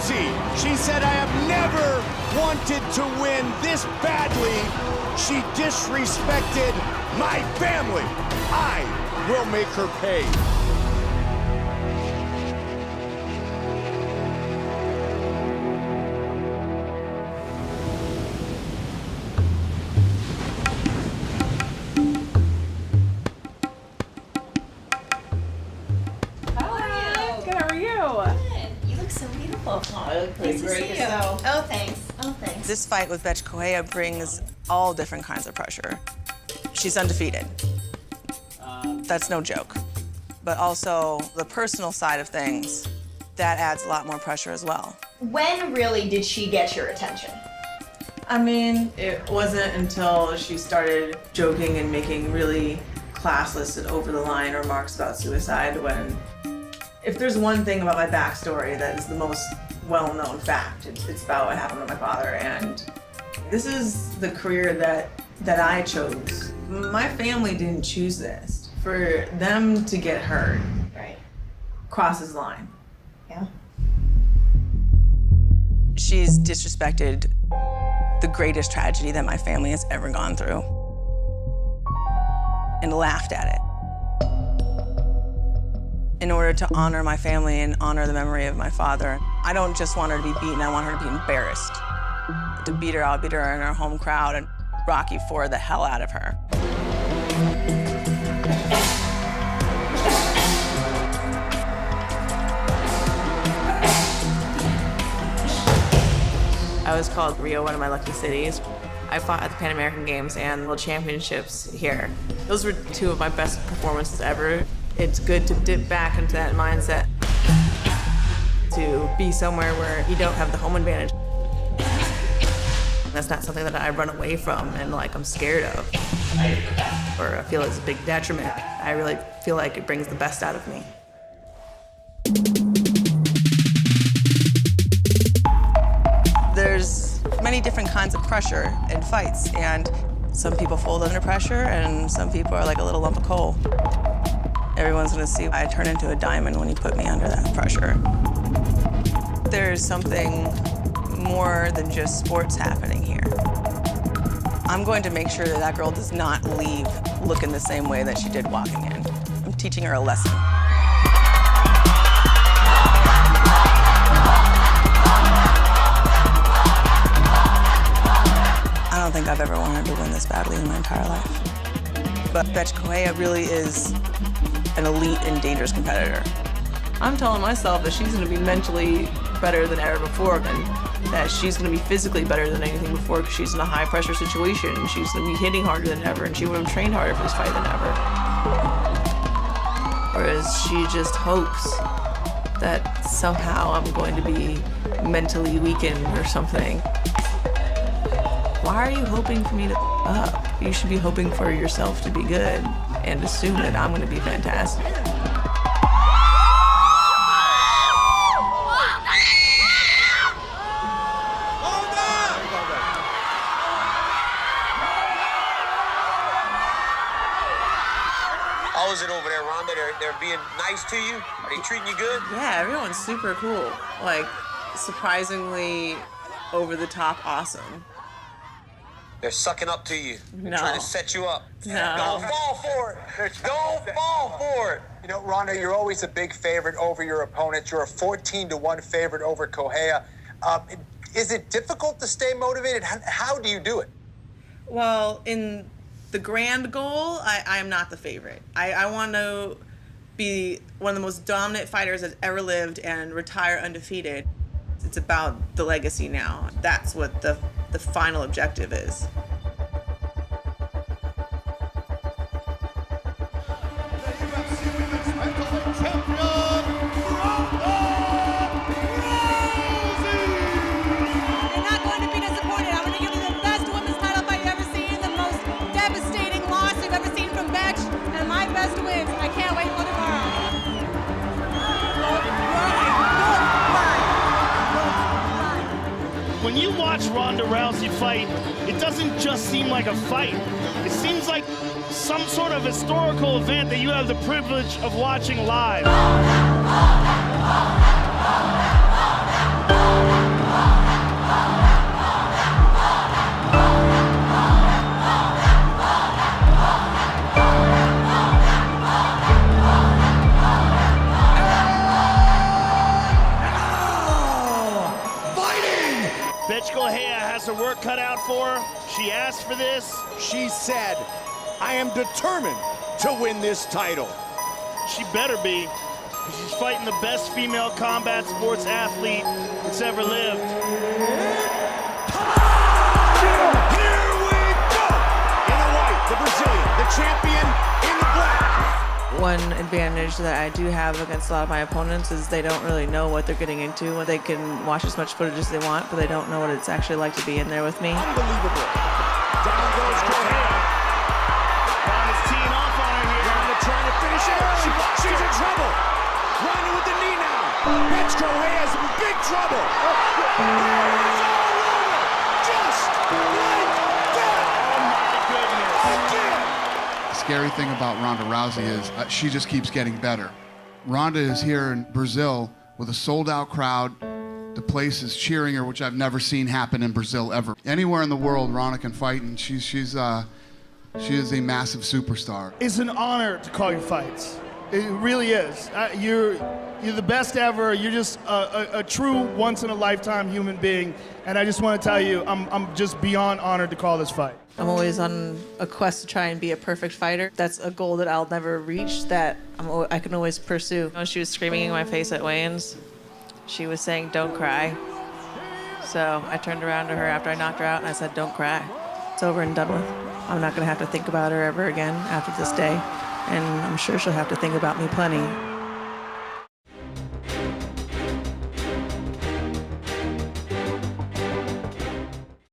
Rousey. She said, I have never wanted to win this badly. She disrespected my family. I will make her pay. Oh, thanks. Oh, thanks. This fight with bethe correia brings all different kinds of pressure. She's undefeated. That's no joke. But also the personal side of things, that adds a lot more pressure as well. When really did she get your attention? I mean, it wasn't until she started joking and making really classless and over-the-line remarks about suicide when, if there's one thing about my backstory that is the most well-known fact, it's about what happened to my father, and this is the career that I chose. My family didn't choose this. For them to get hurt, right, crosses the line. Yeah. She's disrespected the greatest tragedy that my family has ever gone through and laughed at it. In order to honor my family and honor the memory of my father, I don't just want her to be beaten, I want her to be embarrassed. To beat her, I'll beat her in her home crowd and Rocky IV the hell out of her. I was called Rio, one of my lucky cities. I fought at the Pan American Games and World Championships here. Those were two of my best performances ever. It's good to dip back into that mindset, to be somewhere where you don't have the home advantage. That's not something that I run away from and I'm scared of, or I feel it's a big detriment. I really feel like it brings the best out of me. There's many different kinds of pressure in fights, and some people fold under pressure, and some people are like a little lump of coal. Everyone's gonna see I turn into a diamond when you put me under that pressure. There's something more than just sports happening here. I'm going to make sure that that girl does not leave looking the same way that she did walking in. I'm teaching her a lesson. I don't think I've ever wanted to win this badly in my entire life. But bethe correia really is an elite and dangerous competitor. I'm telling myself that she's going to be mentally better than ever before, and that she's going to be physically better than anything before because she's in a high-pressure situation, and she's going to be hitting harder than ever, and she would have trained harder for this fight than ever. Whereas she just hopes that somehow I'm going to be mentally weakened or something. Why are you hoping for me to up? You should be hoping for yourself to be good and assume that I'm going to be fantastic. How is it over there, Rhonda? They're being nice to you? Are they treating you good? Yeah, everyone's super cool. Surprisingly over-the-top awesome. They're sucking up to you. No. They're trying to set you up. No. Don't fall for it. Don't fall for it. You know, Rhonda, you're always a big favorite over your opponents. You're a 14-1 favorite over Correia. Is it difficult to stay motivated? How do you do it? Well, in the grand goal, I am not the favorite. I want to be one of the most dominant fighters that's ever lived and retire undefeated. It's about the legacy now. That's what the final objective is. When you watch Ronda Rousey fight, it doesn't just seem like a fight. It seems like some sort of historical event that you have the privilege of watching live. Bethe Correia has her work cut out for her. She asked for this. She said, I am determined to win this title. She better be, because she's fighting the best female combat sports athlete that's ever lived. Here we go! In the white, the Brazilian, the champion in the black. One advantage that I do have against a lot of my opponents is they don't really know what they're getting into. They can watch as much footage as they want, but they don't know what it's actually like to be in there with me. Unbelievable. Down goes Correia. Ronda's teeing off on her here. Ronda trying to finish it. She's in trouble. Ronda with the knee now. Bethe Correia's in big trouble. It's all over. Just like that. Oh, my goodness. Again. The scary thing about Ronda Rousey is she just keeps getting better. Ronda is here in Brazil with a sold-out crowd. The place is cheering her, which I've never seen happen in Brazil ever. Anywhere in the world, Ronda can fight, and she is a massive superstar. It's an honor to call your fights. It really is. You're the best ever. You're just a true once-in-a-lifetime human being, and I just want to tell you, I'm just beyond honored to call this fight. I'm always on a quest to try and be a perfect fighter. That's a goal that I'll never reach, that I can always pursue. When she was screaming in my face at weigh-ins, she was saying, "Don't cry." So I turned around to her after I knocked her out and I said, "Don't cry. It's over and done with. I'm not gonna have to think about her ever again after this day. And I'm sure she'll have to think about me plenty."